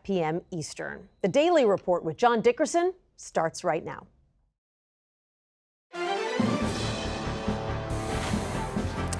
p.m. Eastern. The Daily Report with John Dickerson starts right now.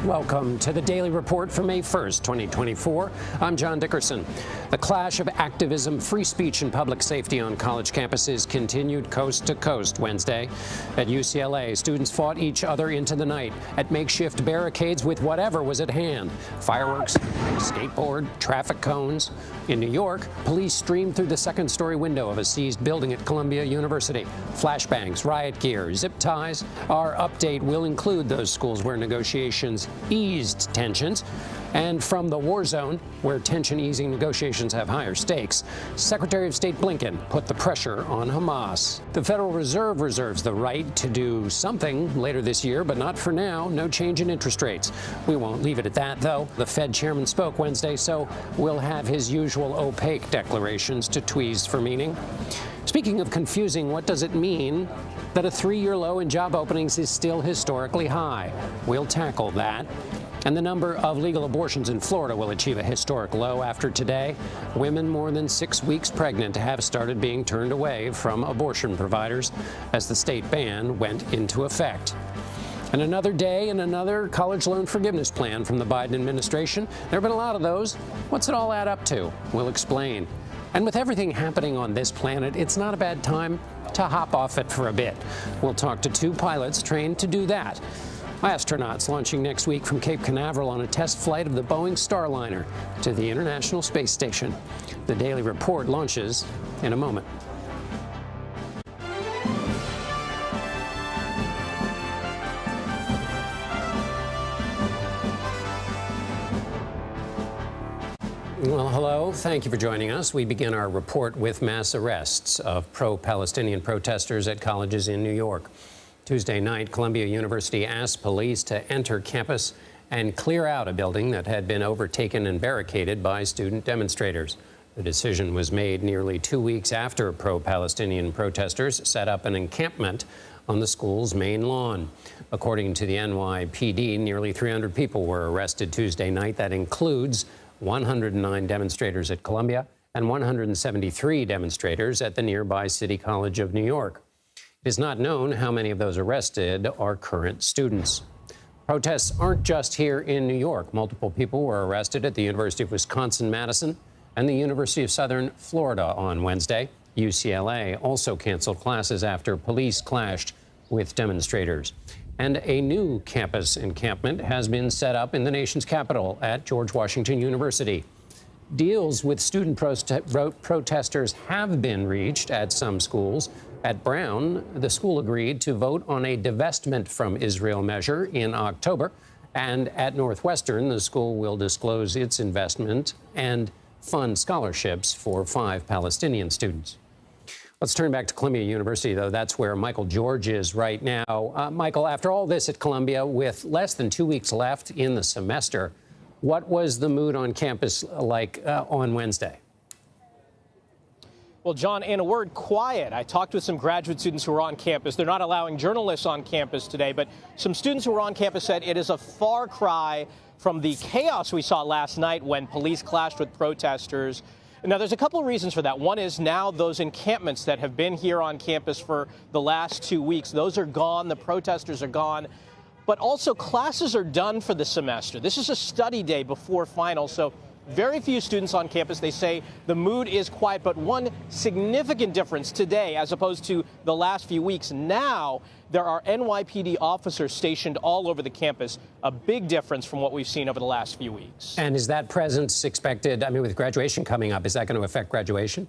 Welcome to the Daily Report for May 1st, 2024. I'm John Dickerson. The clash of activism, free speech, and public safety on college campuses continued coast to coast Wednesday. At UCLA, students fought each other into the night at makeshift barricades with whatever was at hand: fireworks, skateboard, traffic cones. In New York, police streamed through the second-story window of a seized building at Columbia University. Flashbangs, riot gear, zip ties. Our update will include those schools where negotiations eased tensions. And from the war zone, where tension-easing negotiations have higher stakes, Secretary of State Blinken put the pressure on Hamas. The Federal Reserve reserves the right to do something later this year, but not for now. No change in interest rates. We won't leave it at that, though. The Fed chairman spoke Wednesday, so we'll have his usual opaque declarations to tweeze for meaning. Speaking of confusing, what does it mean that a 3-year low in job openings is still historically high? We'll tackle that. And the number of legal abortions in Florida will achieve a historic low after today. Women more than 6 weeks pregnant have started being turned away from abortion providers as the state ban went into effect. And another day and another college loan forgiveness plan from the Biden administration. There have been a lot of those. What's it all add up to? We'll explain. And with everything happening on this planet, it's not a bad time to hop off it for a bit. We'll talk to 2 pilots trained to do that. Astronauts launching next week from Cape Canaveral on a test flight of the Boeing Starliner to the International Space Station. The Daily Report launches in a moment. Well, hello. Thank you for joining us. We begin our report with mass arrests of pro-Palestinian protesters at colleges in New York. Tuesday night, Columbia University asked police to enter campus and clear out a building that had been overtaken and barricaded by student demonstrators. The decision was made nearly 2 weeks after pro-Palestinian protesters set up an encampment on the school's main lawn. According to the NYPD, nearly 300 people were arrested Tuesday night. That includes 109 demonstrators at Columbia and 173 demonstrators at the nearby City College of New York. It is not known how many of those arrested are current students. Protests aren't just here in New York. Multiple people were arrested at the University of Wisconsin-Madison and the University of Southern Florida on Wednesday. UCLA also canceled classes after police clashed with demonstrators. And a new campus encampment has been set up in the nation's capital at George Washington University. Deals with student protesters have been reached at some schools. At Brown, the school agreed to vote on a divestment from Israel measure in October. And at Northwestern, the school will disclose its investment and fund scholarships for 5 Palestinian students. Let's turn back to Columbia University, though. That's where Michael George is right now. Michael, after all this at Columbia, with less than 2 weeks left in the semester, what was the mood on campus like on Wednesday? Well, John, in a word, quiet. I talked with some graduate students who are on campus. They're not allowing journalists on campus today, but some students who were on campus said it is a far cry from the chaos we saw last night when police clashed with protesters. Now, there's a couple of reasons for that. One is now those encampments that have been here on campus for the last 2 weeks, those are gone. The protesters are gone. But also, classes are done for the semester. This is a study day before finals, so very few students on campus. They say the mood is quiet, but one significant difference today, as opposed to the last few weeks, now there are NYPD officers stationed all over the campus, a big difference from what we've seen over the last few weeks. And is that presence expected, I mean, with graduation coming up, is that going to affect graduation?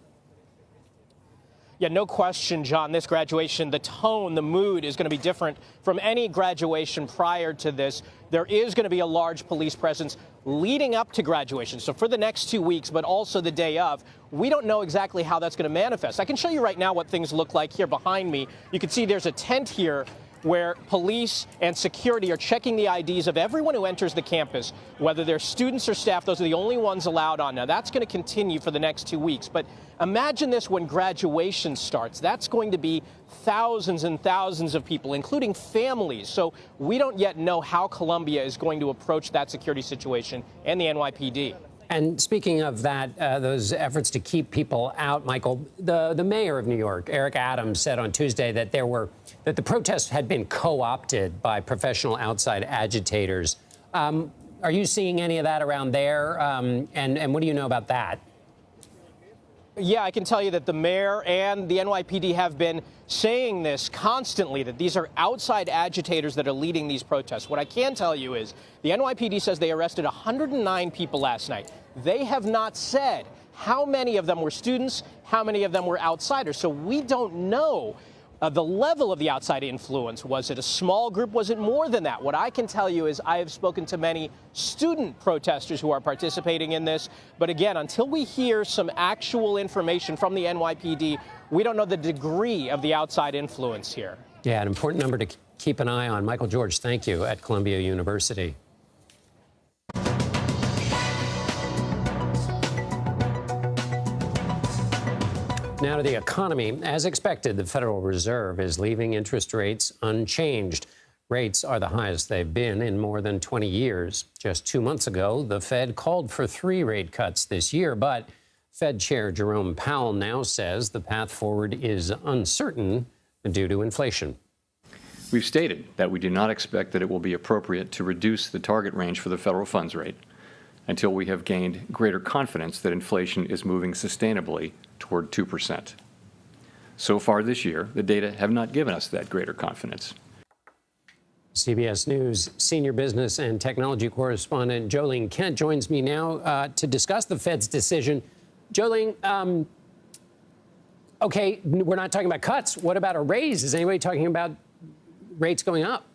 Yeah, no question, John. This graduation, the tone, the mood is going to be different from any graduation prior to this. There is going to be a large police presence leading up to graduation. So for the next 2 weeks, but also the day of, we don't know exactly how that's going to manifest. I can show you right now what things look like here behind me. You can see there's a tent here where police and security are checking the IDs of everyone who enters the campus, whether they're students or staff. Those are the only ones allowed on. Now, that's going to continue for the next 2 weeks. But imagine this when graduation starts. That's going to be thousands and thousands of people, including families. So we don't yet know how Columbia is going to approach that security situation and the NYPD. And speaking of that, those efforts to keep people out, Michael, the mayor of New York, Eric Adams, said on Tuesday that the protests had been co-opted by professional outside agitators. Are you seeing any of that around there? And what do you know about that? Yeah, I can tell you that the mayor and the NYPD have been saying this constantly, that these are outside agitators that are leading these protests. What I can tell you is the NYPD says they arrested 109 people last night. They have not said how many of them were students, how many of them were outsiders. So we don't know the level of the outside influence. Was it a small group? Was it more than that? What I can tell you is I have spoken to many student protesters who are participating in this. But again, until we hear some actual information from the NYPD, we don't know the degree of the outside influence here. Yeah, an important number to keep an eye on. Michael George, thank you, at Columbia University. Now to the economy. As expected, the Federal Reserve is leaving interest rates unchanged. Rates are the highest they've been in more than 20 years. Just 2 months ago, the Fed called for 3 rate cuts this year, but Fed Chair Jerome Powell now says the path forward is uncertain due to inflation. We've stated that we do not expect that it will be appropriate to reduce the target range for the federal funds rate until we have gained greater confidence that inflation is moving sustainably toward 2%. So far this year, the data have not given us that greater confidence. CBS News senior business and technology correspondent Jolene Kent joins me now to discuss the Fed's decision. Jolene, okay, we're not talking about cuts. What about a raise? Is anybody talking about rates going up?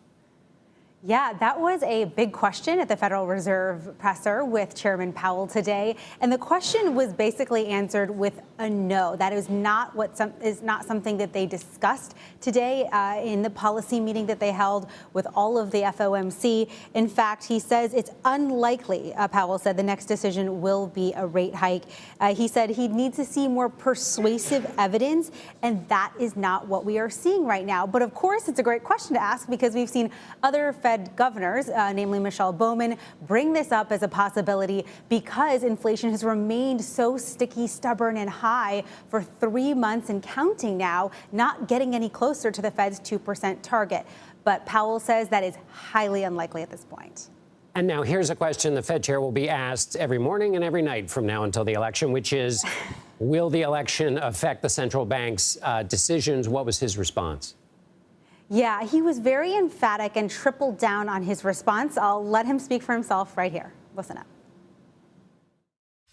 Yeah, that was a big question at the Federal Reserve presser with Chairman Powell today. And the question was basically answered with a no. That is not something that they discussed today in the policy meeting that they held with all of the FOMC. In fact, he says it's unlikely, Powell said, the next decision will be a rate hike. He said he needs to see more persuasive evidence, and that is not what we are seeing right now. But of course, it's a great question to ask because we've seen other Fed governors, namely Michelle Bowman, bring this up as a possibility because inflation has remained so sticky, stubborn, and high for 3 months and counting now, not getting any closer to the Fed's 2% target. But Powell says that is highly unlikely at this point. And now here's a question the Fed chair will be asked every morning and every night from now until the election, which is, will the election affect the central bank's decisions? What was his response? Yeah, he was very emphatic and tripled down on his response. I'll let him speak for himself right here. Listen up.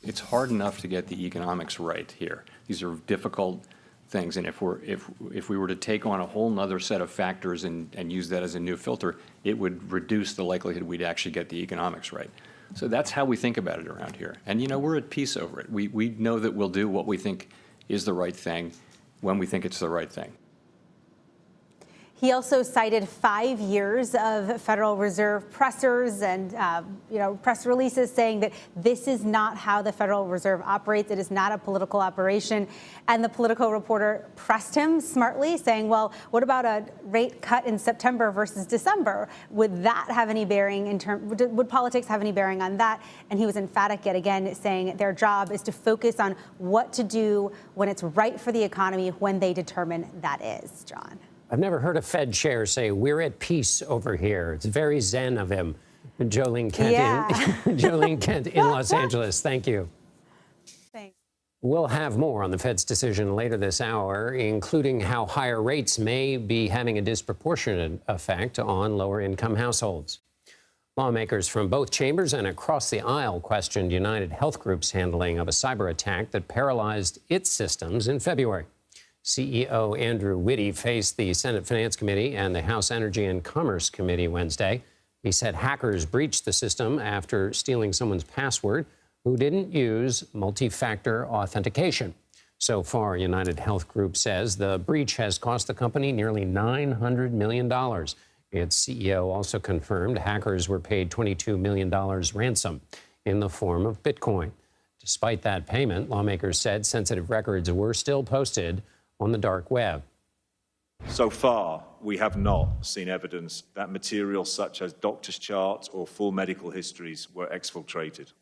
It's hard enough to get the economics right here. These are difficult things, and if we were to take on a whole nother set of factors and use that as a new filter, it would reduce the likelihood we'd actually get the economics right. So that's how we think about it around here. And, you know, we're at peace over it. We know that we'll do what we think is the right thing when we think it's the right thing. He also cited 5 years of Federal Reserve pressers and, press releases saying that this is not how the Federal Reserve operates. It is not a political operation. And the Politico reporter pressed him smartly, saying, well, what about a rate cut in September versus December? Would that have any bearing would politics have any bearing on that? And he was emphatic yet again, saying their job is to focus on what to do when it's right for the economy, when they determine that is. John. I've never heard a Fed chair say, we're at peace over here. It's very zen of him. Jolene Kent, Jolene Kent in Los Angeles. Thank you. Thanks. We'll have more on the Fed's decision later this hour, including how higher rates may be having a disproportionate effect on lower-income households. Lawmakers from both chambers and across the aisle questioned UnitedHealth Group's handling of a cyber attack that paralyzed its systems in February. CEO Andrew Witte faced the Senate Finance Committee and the House Energy and Commerce Committee Wednesday. He said hackers breached the system after stealing someone's password who didn't use multi-factor authentication. So far, UnitedHealth Group says the breach has cost the company nearly $900 million. Its CEO also confirmed hackers were paid $22 million ransom in the form of Bitcoin. Despite that payment, lawmakers said sensitive records were still posted on the dark web. So far, we have not seen evidence that material such as doctor's charts or full medical histories were exfiltrated.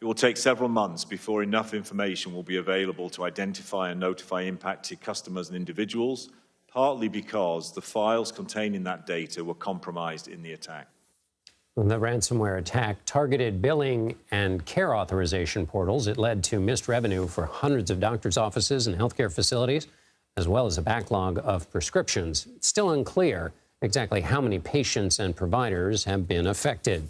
It will take several months before enough information will be available to identify and notify impacted customers and individuals, partly because the files containing that data were compromised in the attack. The ransomware attack targeted billing and care authorization portals. It led to missed revenue for hundreds of doctors' offices and healthcare facilities, as well as a backlog of prescriptions. It's still unclear exactly how many patients and providers have been affected.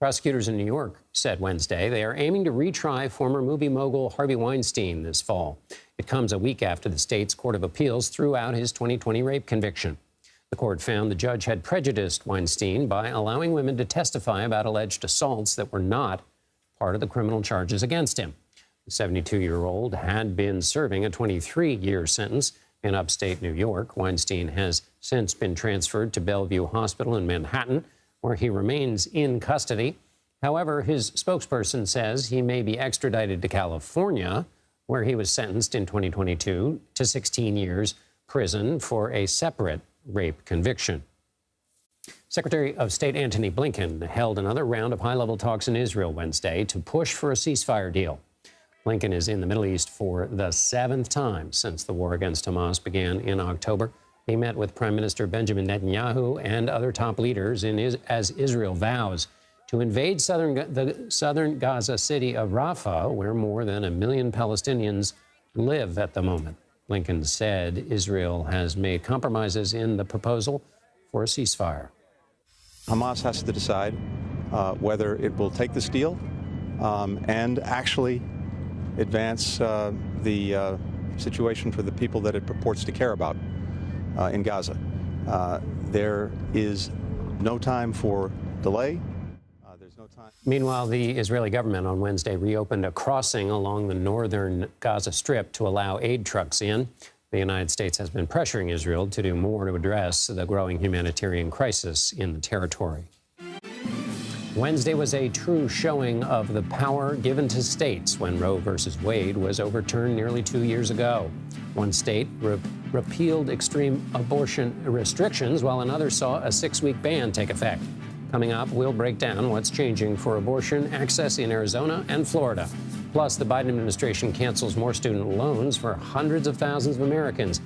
Prosecutors in New York said Wednesday they are aiming to retry former movie mogul Harvey Weinstein this fall. It comes a week after the state's Court of Appeals threw out his 2020 rape conviction. The court found the judge had prejudiced Weinstein by allowing women to testify about alleged assaults that were not part of the criminal charges against him. The 72-year-old had been serving a 23-year sentence in upstate New York. Weinstein has since been transferred to Bellevue Hospital in Manhattan, where he remains in custody. However, his spokesperson says he may be extradited to California, where he was sentenced in 2022 to 16 years prison for a separate rape conviction. Secretary of State Antony Blinken held another round of high-level talks in Israel Wednesday to push for a ceasefire deal. Blinken is in the Middle East for the 7th time since the war against Hamas began in October. He met with Prime Minister Benjamin Netanyahu and other top leaders as Israel vows to invade the southern Gaza city of Rafah, where more than 1 million Palestinians live at the moment. Blinken said Israel has made compromises in the proposal for a ceasefire. Hamas has to decide whether it will take this deal and actually advance the situation for the people that it purports to care about in Gaza. There is no time for delay. There's no time. Meanwhile, the Israeli government on Wednesday reopened a crossing along the northern Gaza Strip to allow aid trucks in. The United States has been pressuring Israel to do more to address the growing humanitarian crisis in the territory. Wednesday was a true showing of the power given to states when Roe versus Wade was overturned nearly 2 years ago. One state repealed extreme abortion restrictions, while another saw a 6-week ban take effect. Coming up, we'll break down what's changing for abortion access in Arizona and Florida. Plus, the Biden administration cancels more student loans for hundreds of thousands of Americans.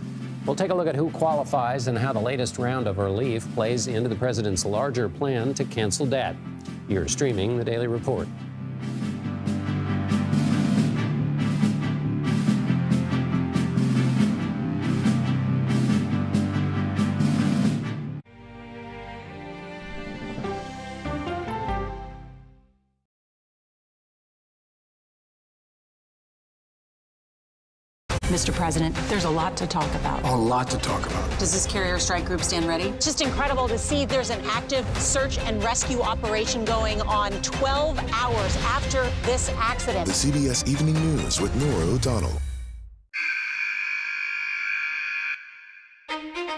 We'll take a look at who qualifies and how the latest round of relief plays into the president's larger plan to cancel debt. You're streaming The Daily Report. Mr. President, there's a lot to talk about. A lot to talk about. Does this carrier strike group stand ready? It's just incredible to see there's an active search and rescue operation going on 12 hours after this accident. The CBS Evening News with Nora O'Donnell.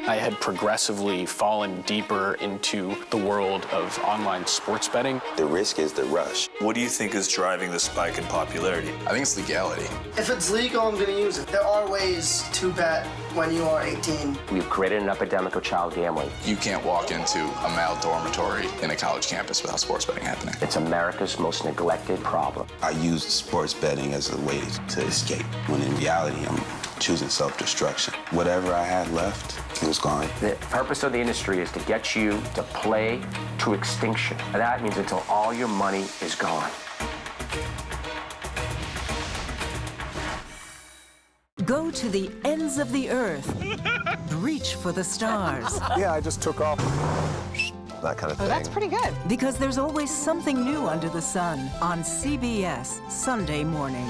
I had progressively fallen deeper into the world of online sports betting. The risk is the rush. What do you think is driving the spike in popularity? I think it's legality. If it's legal, I'm going to use it. There are ways to bet when you are 18. We've created an epidemic of child gambling. You can't walk into a male dormitory in a college campus without sports betting happening. It's America's most neglected problem. I used sports betting as a way to escape, when in reality, I'm choosing self-destruction. Whatever I had left, it was gone. The purpose of the industry is to get you to play to extinction. And that means until all your money is gone. Go to the ends of the earth. Reach for the stars. Yeah, I just took off. That kind of thing. Oh, that's pretty good. Because there's always something new under the sun on CBS Sunday morning.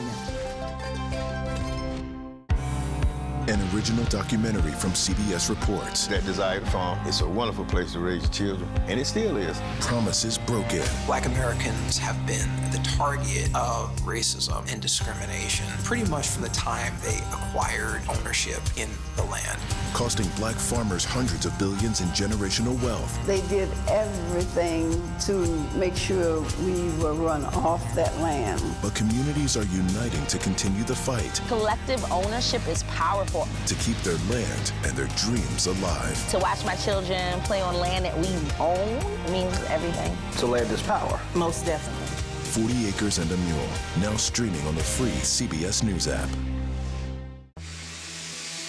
An original documentary from CBS Reports. That desired farm, it's a wonderful place to raise children, and it still is. Promises broken. Black Americans have been the target of racism and discrimination pretty much from the time they acquired ownership in the land. Costing black farmers hundreds of billions in generational wealth. They did everything to make sure we were run off that land. But communities are uniting to continue the fight. Collective ownership is powerful. To keep their land and their dreams alive. To watch my children play on land that we own means everything. So land is power. Most definitely. 40 Acres and a Mule, now streaming on the free CBS News app.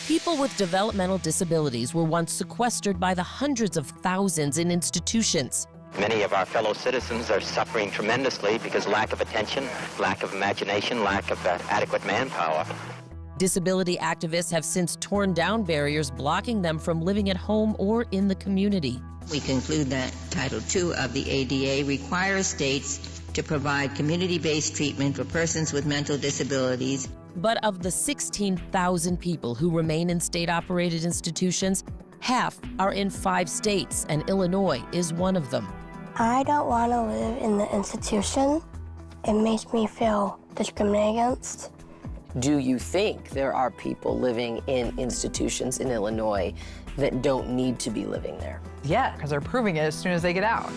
People with developmental disabilities were once sequestered by the hundreds of thousands in institutions. Many of our fellow citizens are suffering tremendously because lack of attention, lack of imagination, lack of adequate manpower. Disability activists have since torn down barriers blocking them from living at home or in the community. We conclude that Title II of the ADA requires states to provide community-based treatment for persons with mental disabilities. But of the 16,000 people who remain in state-operated institutions, half are in 5 states, and Illinois is one of them. I don't want to live in the institution. It makes me feel discriminated against. Do you think there are people living in institutions in Illinois that don't need to be living there? Yeah, because they're proving it as soon as they get out.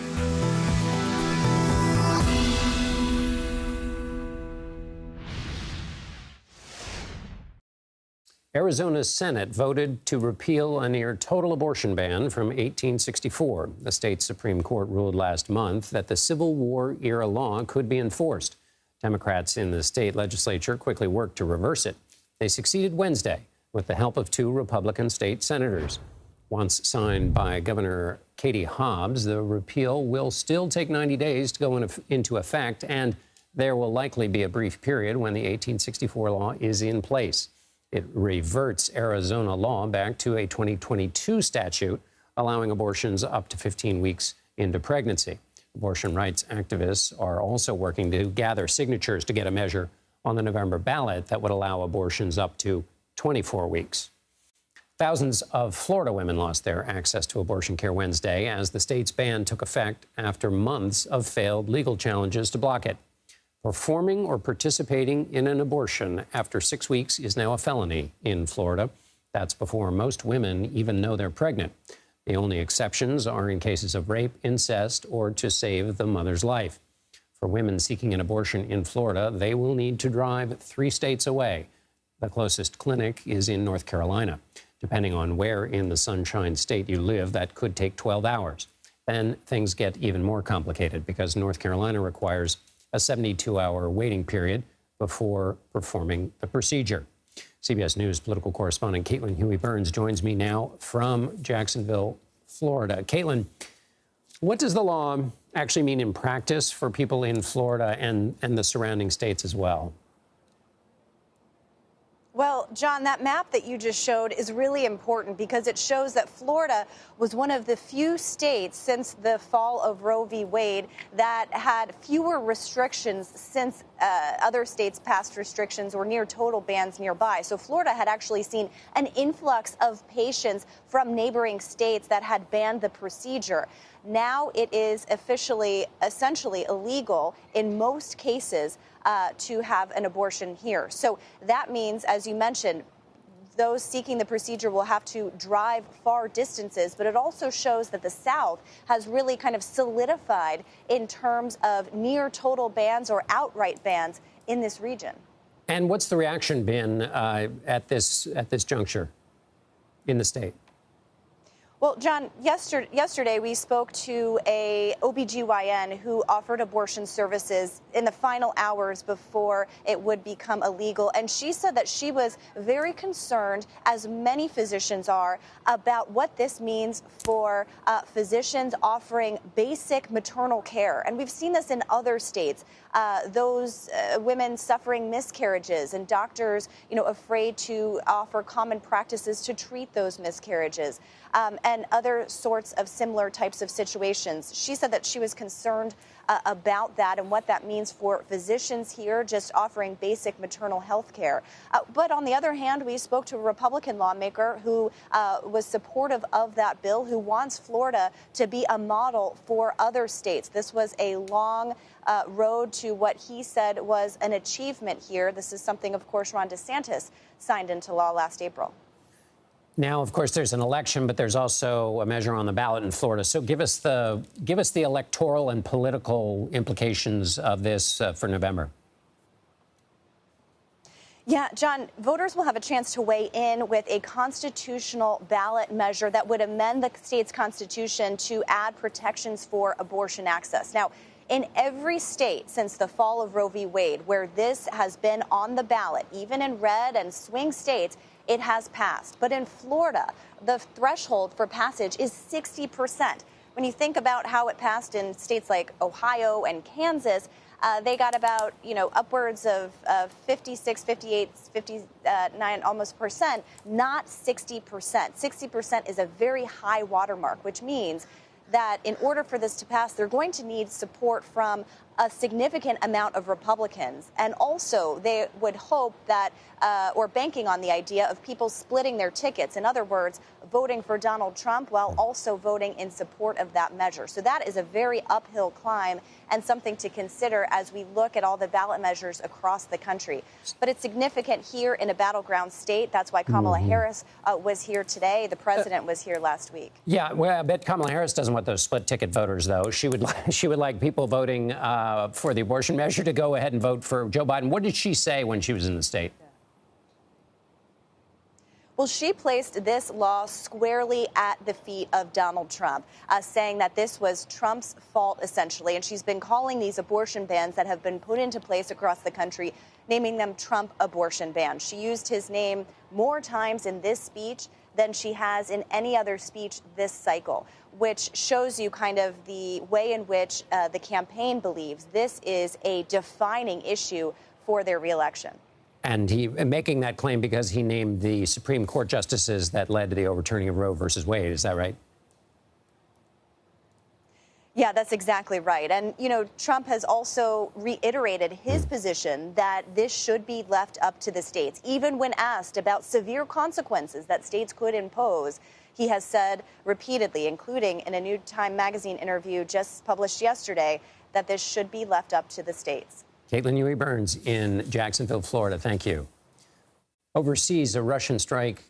Arizona's Senate voted to repeal a near-total abortion ban from 1864. The state's Supreme Court ruled last month that the Civil War-era law could be enforced. Democrats in the state legislature quickly worked to reverse it. They succeeded Wednesday with the help of 2 Republican state senators. Once signed by Governor Katie Hobbs, the repeal will still take 90 days to go into effect, and there will likely be a brief period when the 1864 law is in place. It reverts Arizona law back to a 2022 statute allowing abortions up to 15 weeks into pregnancy. Abortion rights activists are also working to gather signatures to get a measure on the November ballot that would allow abortions up to 24 weeks. Thousands of Florida women lost their access to abortion care Wednesday as the state's ban took effect after months of failed legal challenges to block it. Performing or participating in an abortion after 6 weeks is now a felony in Florida. That's before most women even know they're pregnant. The only exceptions are in cases of rape, incest, or to save the mother's life. For women seeking an abortion in Florida, they will need to drive 3 states away. The closest clinic is in North Carolina. Depending on where in the Sunshine State you live, that could take 12 hours. Then things get even more complicated because North Carolina requires a 72-hour waiting period before performing the procedure. CBS News political correspondent Caitlin Huey-Burns joins me now from Jacksonville, Florida. Caitlin, what does the law actually mean in practice for people in Florida and the surrounding states as well? Well, John, that map that you just showed is really important because it shows that Florida was one of the few states since the fall of Roe v. Wade that had fewer restrictions since other states passed restrictions or near total bans nearby. So Florida had actually seen an influx of patients from neighboring states that had banned the procedure. Now it is essentially illegal in most cases to have an abortion here. So that means, as you mentioned, those seeking the procedure will have to drive far distances, but it also shows that the South has really kind of solidified in terms of near total bans or outright bans in this region. And what's the reaction been at this juncture in the state? Well, John, yesterday we spoke to a OBGYN who offered abortion services in the final hours before it would become illegal. And she said that she was very concerned, as many physicians are, about what this means for physicians offering basic maternal care. And we've seen this in other states. Those women suffering miscarriages and doctors, afraid to offer common practices to treat those miscarriages. And other sorts of similar types of situations. She said that she was concerned about that and what that means for physicians here just offering basic maternal health care. But on the other hand, we spoke to a Republican lawmaker who was supportive of that bill, who wants Florida to be a model for other states. This was a long road to what he said was an achievement here. This is something, of course, Ron DeSantis signed into law last April. Now, of course, there's an election, but there's also a measure on the ballot in Florida. So give us the electoral and political implications of this for November. Yeah, John, voters will have a chance to weigh in with a constitutional ballot measure that would amend the state's constitution to add protections for abortion access. Now, In every state since the fall of Roe v. Wade, where this has been on the ballot, even in red and swing states, it has passed. But in Florida, the threshold for passage is 60%. When you think about how it passed in states like Ohio and Kansas, they got about, upwards of 56, 58, 59 almost percent, not 60%. 60% is a very high watermark, which means that in order for this to pass, they're going to need support from a significant amount of Republicans. And also, they would hope that, or banking on the idea of people splitting their tickets. In other words, voting for Donald Trump while also voting in support of that measure. So that is a very uphill climb and something to consider as we look at all the ballot measures across the country. But it's significant here in a battleground state. That's why Kamala Harris was here today. The president was here last week. Yeah, well, I bet Kamala Harris doesn't want those split ticket voters, though. She would like people voting for the abortion measure to go ahead and vote for Joe Biden. What did she say when she was in the state? Well, she placed this law squarely at the feet of Donald Trump, saying that this was Trump's fault, essentially. And she's been calling these abortion bans that have been put into place across the country, naming them Trump abortion bans. She used his name more times in this speech than she has in any other speech this cycle, which shows you kind of the way in which the campaign believes this is a defining issue for their reelection. And he making that claim because he named the Supreme Court justices that led to the overturning of Roe versus Wade. Is that right? Yeah, that's exactly right. And, Trump has also reiterated his position that this should be left up to the states. Even when asked about severe consequences that states could impose, he has said repeatedly, including in a New Time magazine interview just published yesterday, that this should be left up to the states. Caitlin Huey-Burns in Jacksonville, Florida. Thank you. Overseas, a Russian strike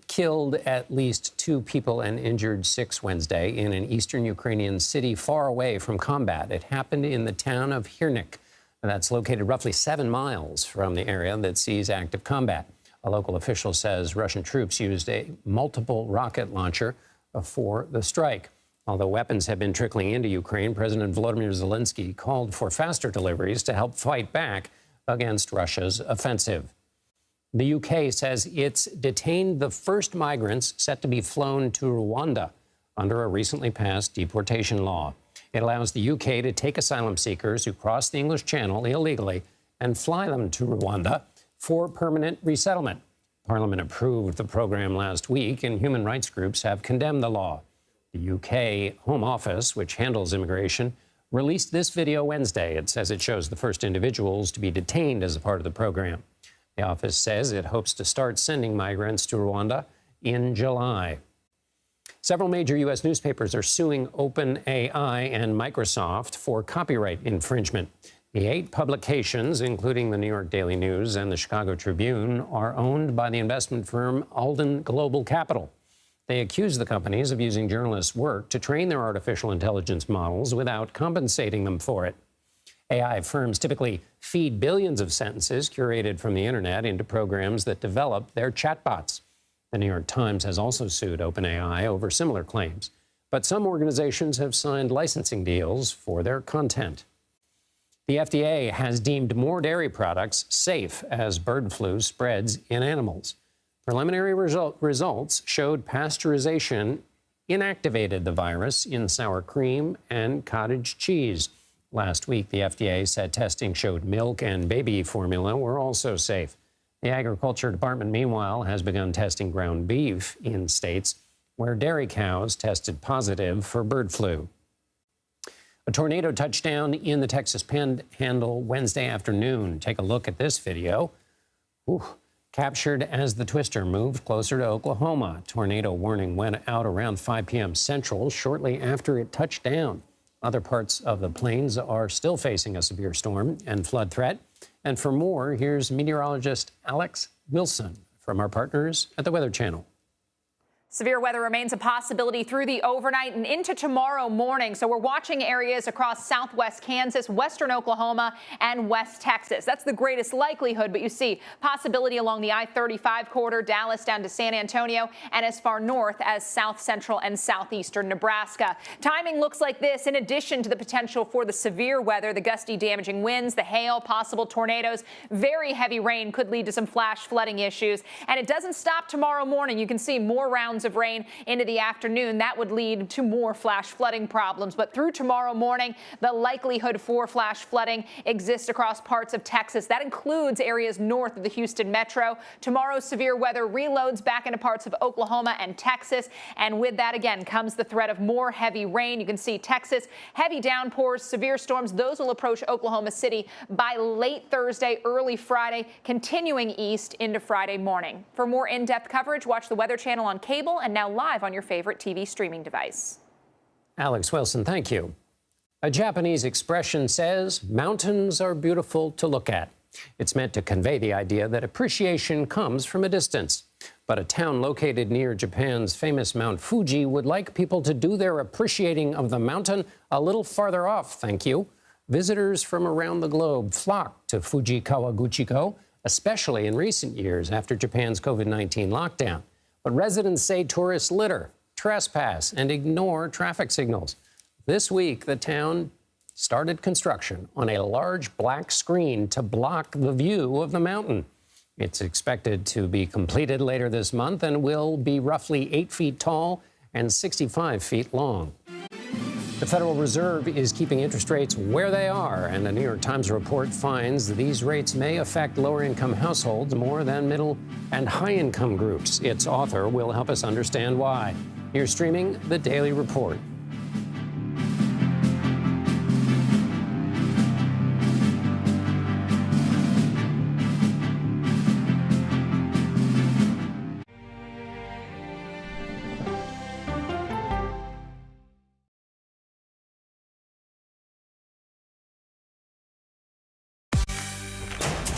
killed at least 2 people and injured 6 Wednesday in an eastern Ukrainian city far away from combat. It happened in the town of Hirnik. That's located roughly 7 miles from the area that sees active combat. A local official says Russian troops used a multiple rocket launcher for the strike. Although weapons have been trickling into Ukraine, President Volodymyr Zelensky called for faster deliveries to help fight back against Russia's offensive. The UK says it's detained the first migrants set to be flown to Rwanda under a recently passed deportation law. It allows the UK to take asylum seekers who cross the English Channel illegally and fly them to Rwanda for permanent resettlement. Parliament approved the program last week, and human rights groups have condemned the law. The UK Home Office, which handles immigration, released this video Wednesday. It says it shows the first individuals to be detained as a part of the program. The office says it hopes to start sending migrants to Rwanda in July. Several major U.S. newspapers are suing OpenAI and Microsoft for copyright infringement. The 8 publications, including the New York Daily News and the Chicago Tribune, are owned by the investment firm Alden Global Capital. They accuse the companies of using journalists' work to train their artificial intelligence models without compensating them for it. AI firms typically feed billions of sentences curated from the internet into programs that develop their chatbots. The New York Times has also sued OpenAI over similar claims, but some organizations have signed licensing deals for their content. The FDA has deemed more dairy products safe as bird flu spreads in animals. Preliminary results showed pasteurization inactivated the virus in sour cream and cottage cheese. Last week, the FDA said testing showed milk and baby formula were also safe. The Agriculture Department, meanwhile, has begun testing ground beef in states where dairy cows tested positive for bird flu. A tornado touched down in the Texas Panhandle Wednesday afternoon. Take a look at this video. Ooh. Captured as the twister moved closer to Oklahoma. Tornado warning went out around 5 p.m. Central shortly after it touched down. Other parts of the plains are still facing a severe storm and flood threat. And for more, here's meteorologist Alex Wilson from our partners at the Weather Channel. Severe weather remains a possibility through the overnight and into tomorrow morning. So we're watching areas across southwest Kansas, western Oklahoma, and west Texas. That's the greatest likelihood, but you see possibility along the I-35 corridor, Dallas down to San Antonio, and as far north as south central and southeastern Nebraska. Timing looks like this. In addition to the potential for the severe weather, the gusty damaging winds, the hail, possible tornadoes, very heavy rain could lead to some flash flooding issues. And it doesn't stop tomorrow morning. You can see more rounds of rain into the afternoon. That would lead to more flash flooding problems. But through tomorrow morning, the likelihood for flash flooding exists across parts of Texas. That includes areas north of the Houston metro. Tomorrow's severe weather reloads back into parts of Oklahoma and Texas. And with that, again, comes the threat of more heavy rain. You can see Texas, heavy downpours, severe storms. Those will approach Oklahoma City by late Thursday, early Friday, continuing east into Friday morning. For more in-depth coverage, watch the Weather Channel on cable and now live on your favorite TV streaming device. Alex Wilson, thank you. A Japanese expression says, mountains are beautiful to look at. It's meant to convey the idea that appreciation comes from a distance. But a town located near Japan's famous Mount Fuji would like people to do their appreciating of the mountain a little farther off, thank you. Visitors from around the globe flock to Fuji Kawaguchiko, especially in recent years after Japan's COVID-19 lockdown. But residents say tourists litter, trespass, and ignore traffic signals. This week, the town started construction on a large black screen to block the view of the mountain. It's expected to be completed later this month and will be roughly 8 feet tall and 65 feet long. The Federal Reserve is keeping interest rates where they are, and the New York Times report finds these rates may affect lower-income households more than middle and high-income groups. Its author will help us understand why. You're streaming The Daily Report.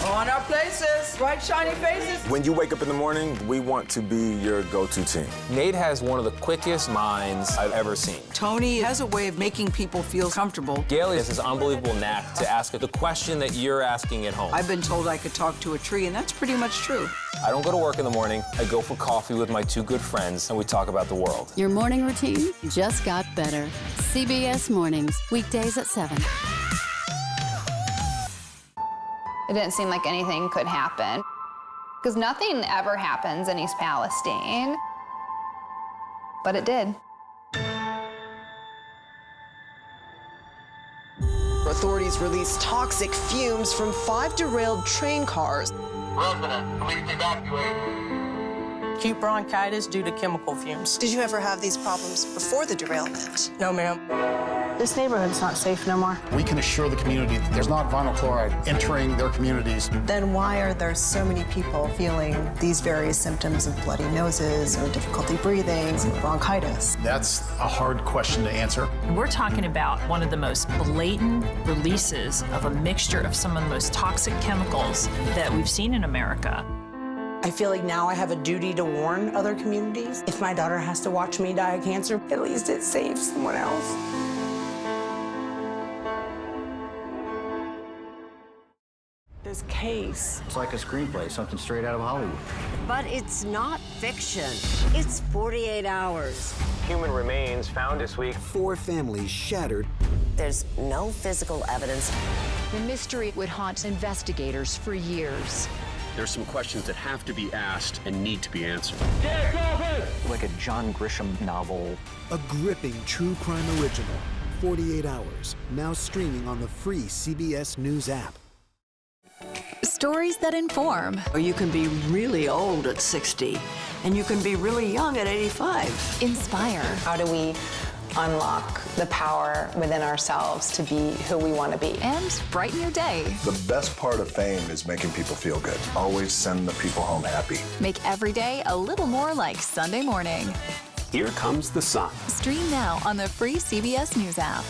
On our places, bright, shiny faces. When you wake up in the morning, we want to be your go-to team. Nate has one of the quickest minds I've ever seen. Tony has a way of making people feel comfortable. Gail has this unbelievable knack to ask the question that you're asking at home. I've been told I could talk to a tree, and that's pretty much true. I don't go to work in the morning. I go for coffee with my two good friends, and we talk about the world. Your morning routine just got better. CBS Mornings, weekdays at 7. It didn't seem like anything could happen, because nothing ever happens in East Palestine, but it did. Authorities released toxic fumes from 5 derailed train cars. Resident, please evacuate. Acute bronchitis due to chemical fumes. Did you ever have these problems before the derailment? No, ma'am. This neighborhood's not safe no more. We can assure the community that there's not vinyl chloride entering their communities. Then why are there so many people feeling these various symptoms of bloody noses or difficulty breathing or bronchitis? That's a hard question to answer. We're talking about one of the most blatant releases of a mixture of some of the most toxic chemicals that we've seen in America. I feel like now I have a duty to warn other communities. If my daughter has to watch me die of cancer, at least it saves someone else. This case. It's like a screenplay, something straight out of Hollywood. But it's not fiction. It's 48 hours. Human remains found this week. 4 families shattered. There's no physical evidence. The mystery would haunt investigators for years. There's some questions that have to be asked and need to be answered. Like a John Grisham novel. A gripping true crime original. 48 hours. Now streaming on the free CBS News app. Stories that inform. Or you can be really old at 60, and you can be really young at 85. Inspire. How do we unlock the power within ourselves to be who we want to be? And brighten your day. The best part of fame is making people feel good. Always send the people home happy. Make every day a little more like Sunday morning. Here comes the sun. Stream now on the free CBS News app.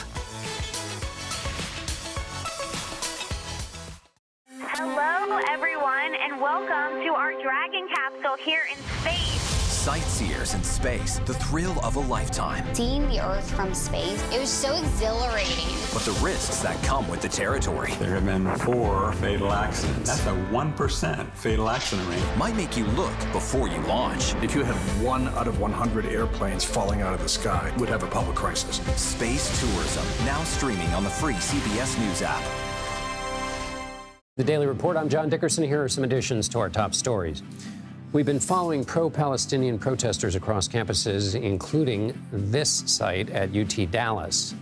Hello, everyone, and welcome to our Dragon capsule here in space. sightseers in space, the thrill of a lifetime. Seeing the Earth from space, it was so exhilarating. But the risks that come with the territory. There have been 4 fatal accidents. That's a 1% fatal accident rate. Might make you look before you launch. If you had 1 out of 100 airplanes falling out of the sky, we'd have a public crisis. Space tourism, now streaming on the free CBS News app. The Daily Report, I'm John Dickerson. Here are some additions to our top stories. We've been following pro-Palestinian protesters across campuses, including this site at UT Dallas.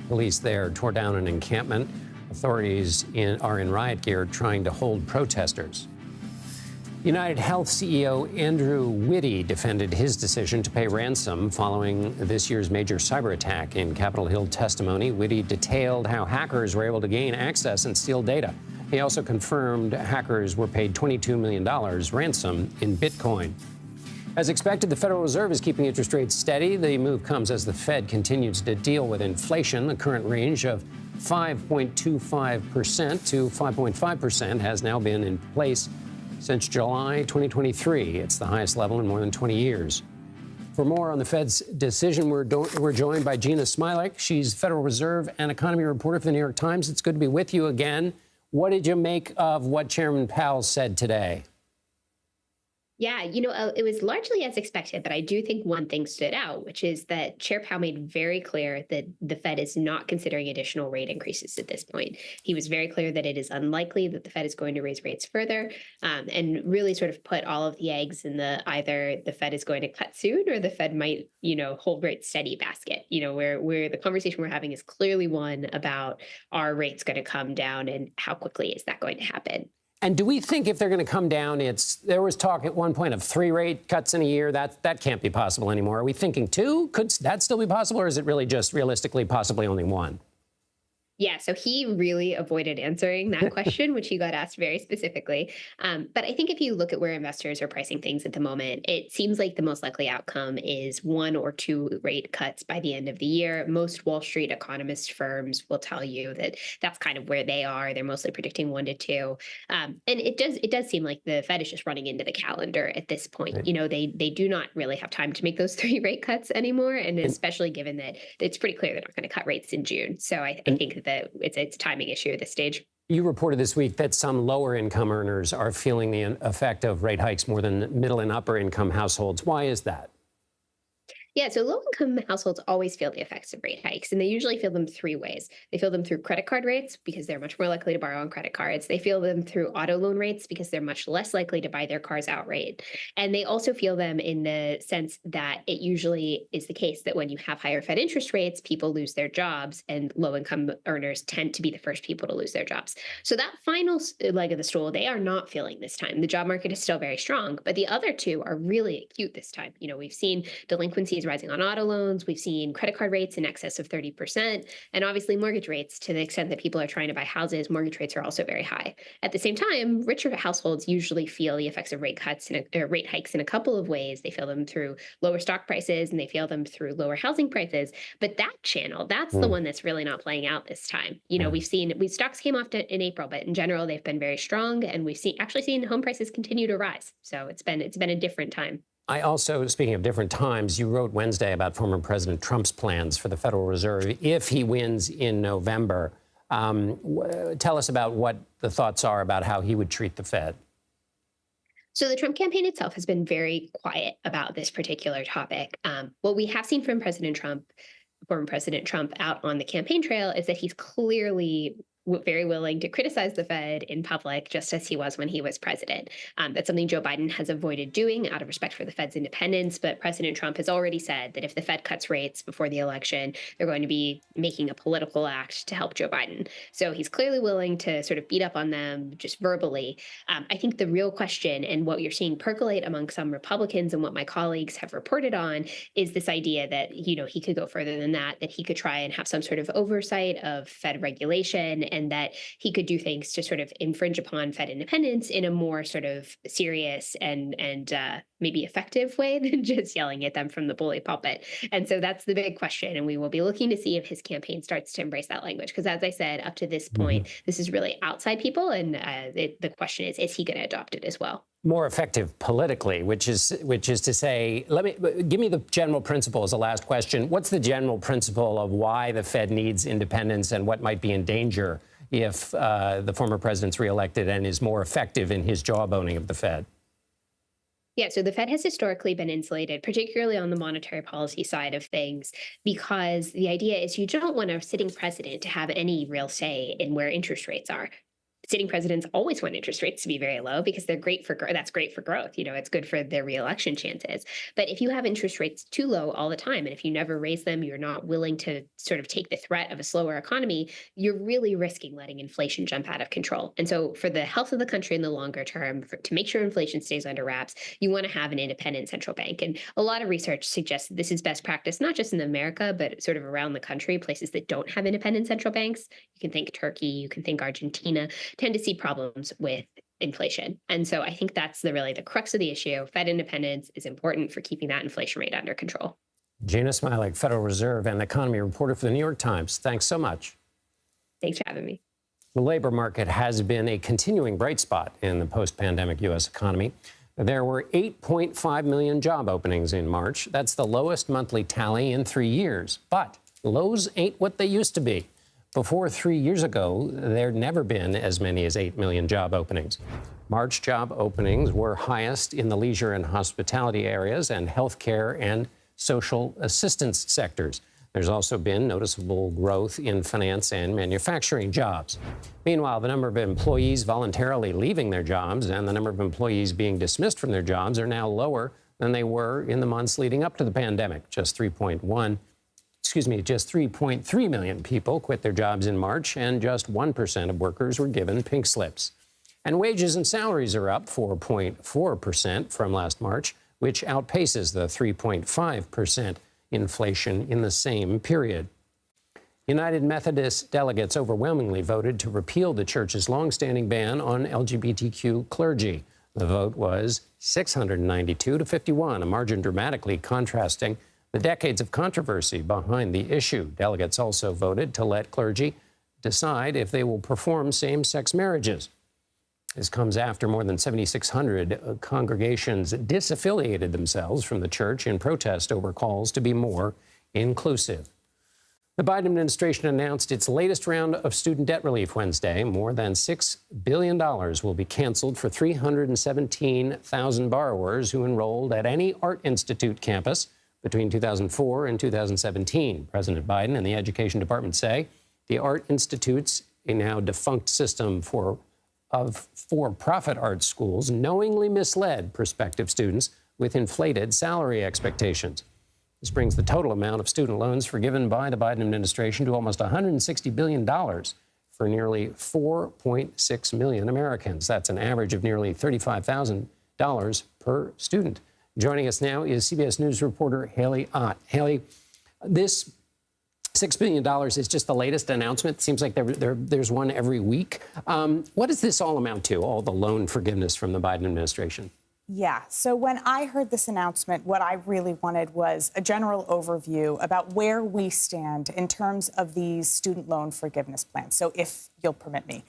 Police there tore down an encampment. Authorities are in riot gear trying to hold protesters. UnitedHealth CEO Andrew Whitty defended his decision to pay ransom following this year's major cyber attack. In Capitol Hill testimony, Whitty detailed how hackers were able to gain access and steal data. He also confirmed hackers were paid $22 million ransom in Bitcoin. As expected, the Federal Reserve is keeping interest rates steady. The move comes as the Fed continues to deal with inflation. The current range of 5.25% to 5.5% has now been in place since July 2023. It's the highest level in more than 20 years. For more on the Fed's decision, we're joined by Gina Smilek. She's Federal Reserve and economy reporter for the New York Times. It's good to be with you again. What did you make of what Chairman Powell said today? Yeah, it was largely as expected, but I do think one thing stood out, which is that Chair Powell made very clear that the Fed is not considering additional rate increases at this point. He was very clear that it is unlikely that the Fed is going to raise rates further, and really sort of put all of the eggs in either the Fed is going to cut soon or the Fed might, hold rates steady basket, where the conversation we're having is clearly one about, are rates going to come down and how quickly is that going to happen? And do we think if they're going to come down, there was talk at one point of 3 rate cuts in a year. That can't be possible anymore. Are we thinking 2? Could that still be possible, or is it really just realistically possibly only 1? Yeah, so he really avoided answering that question, which he got asked very specifically. But I think if you look at where investors are pricing things at the moment, it seems like the most likely outcome is 1 or 2 rate cuts by the end of the year. Most Wall Street economist firms will tell you that that's kind of where they are. They're mostly predicting 1 to 2. And it does seem like the Fed is just running into the calendar at this point. Right. They do not really have time to make those 3 rate cuts anymore, and especially given that it's pretty clear they're not going to cut rates in June. So I think that it's a timing issue at this stage. You reported this week that some lower income earners are feeling the effect of rate hikes more than middle and upper income households. Why is that? Yeah, so low-income households always feel the effects of rate hikes, and they usually feel them 3 ways. They feel them through credit card rates because they're much more likely to borrow on credit cards. They feel them through auto loan rates because they're much less likely to buy their cars outright. And they also feel them in the sense that it usually is the case that when you have higher Fed interest rates, people lose their jobs, and low-income earners tend to be the first people to lose their jobs. So that final leg of the stool, they are not feeling this time. The job market is still very strong, but the other 2 are really acute this time. We've seen delinquencies rising on auto loans. We've seen credit card rates in excess of 30%. And obviously mortgage rates, to the extent that people are trying to buy houses, mortgage rates are also very high. At the same time, richer households usually feel the effects of rate hikes in a couple of ways. They feel them through lower stock prices, and they feel them through lower housing prices. But that channel, that's the one that's really not playing out this time. Stocks came off in April, but in general, they've been very strong. And we've actually seen home prices continue to rise. So it's been a different time. I also, speaking of different times, you wrote Wednesday about former President Trump's plans for the Federal Reserve if he wins in November. Tell us about what the thoughts are about how he would treat the Fed. So the Trump campaign itself has been very quiet about this particular topic. What we have seen from former President Trump out on the campaign trail is that he's clearly very willing to criticize the Fed in public, just as he was when he was president. That's something Joe Biden has avoided doing out of respect for the Fed's independence. But President Trump has already said that if the Fed cuts rates before the election, they're going to be making a political act to help Joe Biden. So he's clearly willing to sort of beat up on them just verbally. I think the real question, and what you're seeing percolate among some Republicans and what my colleagues have reported on, is this idea that, he could go further than that he could try and have some sort of oversight of Fed regulation, and that he could do things to sort of infringe upon Fed independence in a more sort of serious and maybe effective way than just yelling at them from the bully pulpit. And so that's the big question. And we will be looking to see if his campaign starts to embrace that language. Because as I said, up to this point, this is really outside people. And the question is he going to adopt it as well? More effective politically, which is to say, give me the general principle as a last question. What's the general principle of why the Fed needs independence and what might be in danger if the former president's reelected and is more effective in his jawboning of the Fed? Yeah, so the Fed has historically been insulated, particularly on the monetary policy side of things, because the idea is you don't want a sitting president to have any real say in where interest rates are. Sitting presidents always want interest rates to be very low because they're great for that's great for growth. You know, it's good for their reelection chances. But if you have interest rates too low all the time, and if you never raise them, you're not willing to sort of take the threat of a slower economy, you're really risking letting inflation jump out of control. And so for the health of the country in the longer term, to make sure inflation stays under wraps, you want to have an independent central bank. And a lot of research suggests that this is best practice, not just in America, but sort of around the country, places that don't have independent central banks. You can think Turkey, you can think Argentina, tend to see problems with inflation. And so I think that's really the crux of the issue. Fed independence is important for keeping that inflation rate under control. Gina Smilik, Federal Reserve and economy reporter for the New York Times. Thanks so much. Thanks for having me. The labor market has been a continuing bright spot in the post-pandemic U.S. economy. There were 8.5 million job openings in March. That's the lowest monthly tally in 3 years. But lows ain't what they used to be. Before 3 years ago, there'd never been as many as 8 million job openings. March job openings were highest in the leisure and hospitality areas and healthcare and social assistance sectors. There's also been noticeable growth in finance and manufacturing jobs. Meanwhile, the number of employees voluntarily leaving their jobs and the number of employees being dismissed from their jobs are now lower than they were in the months leading up to the pandemic. Just 3.3 million people quit their jobs in March, and just 1% of workers were given pink slips. And wages and salaries are up 4.4% from last March, which outpaces the 3.5% inflation in the same period. United Methodist delegates overwhelmingly voted to repeal the church's longstanding ban on LGBTQ clergy. The vote was 692 to 51, a margin dramatically contrasting the decades of controversy behind the issue. Delegates also voted to let clergy decide if they will perform same-sex marriages. This comes after more than 7,600 congregations disaffiliated themselves from the church in protest over calls to be more inclusive. The Biden administration announced its latest round of student debt relief Wednesday. More than $6 billion will be canceled for 317,000 borrowers who enrolled at any Art Institute campus between 2004 and 2017. President Biden and the Education Department say the Art Institutes, a now defunct system of for-profit art schools, knowingly misled prospective students with inflated salary expectations. This brings the total amount of student loans forgiven by the Biden administration to almost $160 billion for nearly 4.6 million Americans. That's an average of nearly $35,000 per student. Joining us now is CBS News reporter Haley Ott. Haley, this $6 billion is just the latest announcement. It seems like there's one every week. What does this all amount to, all the loan forgiveness from the Biden administration? Yeah, so when I heard this announcement, what I really wanted was a general overview about where we stand in terms of these student loan forgiveness plans. So if you'll permit me,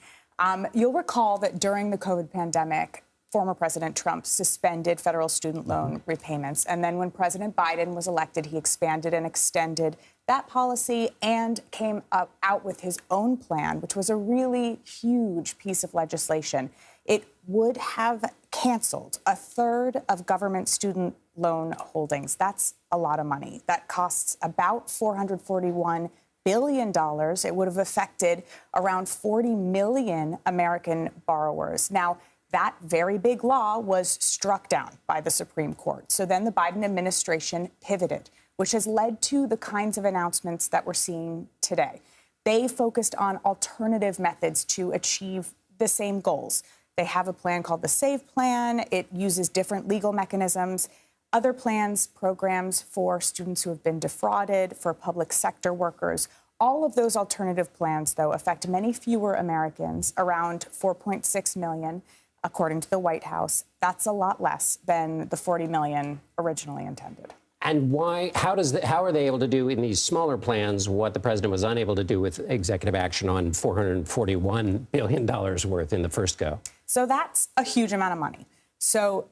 you'll recall that during the COVID pandemic, former President Trump suspended federal student loan repayments. And then when President Biden was elected, he expanded and extended that policy and came out with his own plan, which was a really huge piece of legislation. It would have canceled a third of government student loan holdings. That's a lot of money. That costs about $441 billion. It would have affected around 40 million American borrowers. Now, that very big law was struck down by the Supreme Court. So then the Biden administration pivoted, which has led to the kinds of announcements that we're seeing today. They focused on alternative methods to achieve the same goals. They have a plan called the SAVE Plan. It uses different legal mechanisms. Other plans, programs for students who have been defrauded, for public sector workers. All of those alternative plans, though, affect many fewer Americans, around 4.6 million. According to the White House, that's a lot less than the 40 million originally intended. And why? How are they able to do in these smaller plans what the president was unable to do with executive action on $441 billion worth in the first go? So that's a huge amount of money. So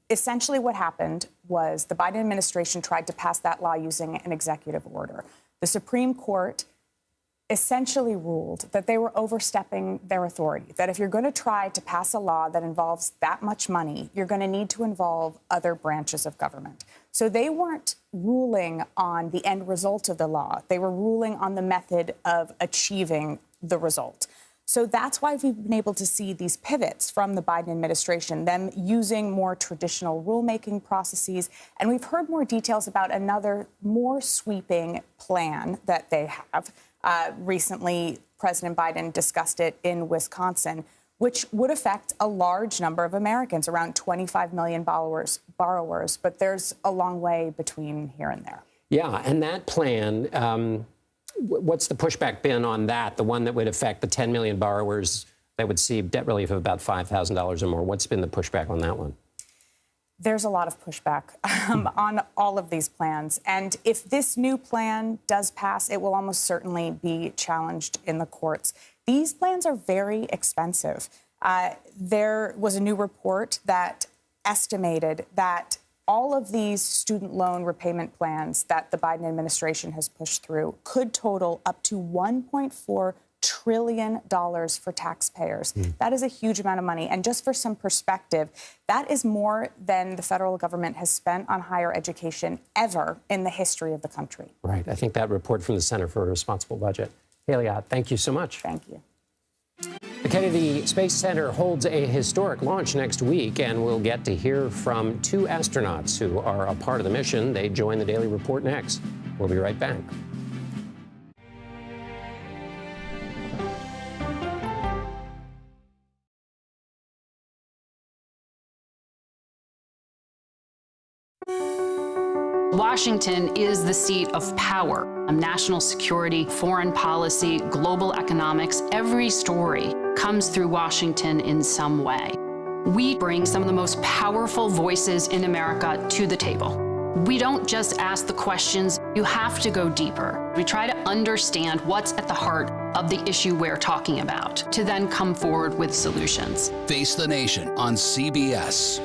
essentially what happened was the Biden administration tried to pass that law using an executive order. The Supreme Court essentially ruled that they were overstepping their authority, that if you're going to try to pass a law that involves that much money, you're going to need to involve other branches of government. So they weren't ruling on the end result of the law. They were ruling on the method of achieving the result. So that's why we've been able to see these pivots from the Biden administration, them using more traditional rulemaking processes. And we've heard more details about another more sweeping plan that they have. Recently, President Biden discussed it in Wisconsin, which would affect a large number of Americans, around 25 million borrowers. But there's a long way between here and there. Yeah, and that plan, what's the pushback been on that, the one that would affect the 10 million borrowers that would see debt relief of about $5,000 or more? What's been the pushback on that one? There's a lot of pushback on all of these plans. And if this new plan does pass, it will almost certainly be challenged in the courts. These plans are very expensive. There was a new report that estimated that all of these student loan repayment plans that the Biden administration has pushed through could total up to $1.4 trillion for taxpayers. That is a huge amount of money. And just for some perspective, that is more than the federal government has spent on higher education ever in the history of the country. Right. I think that report from the Center for a Responsible Budget. Haley Ott, thank you so much. Thank you. The Kennedy Space Center holds a historic launch next week, and we'll get to hear from two astronauts who are a part of the mission. They join the Daily Report next. We'll be right back. Washington is the seat of power. National security, foreign policy, global economics, every story comes through Washington in some way. We bring some of the most powerful voices in America to the table. We don't just ask the questions, you have to go deeper. We try to understand what's at the heart of the issue we're talking about, to then come forward with solutions. Face the Nation on CBS.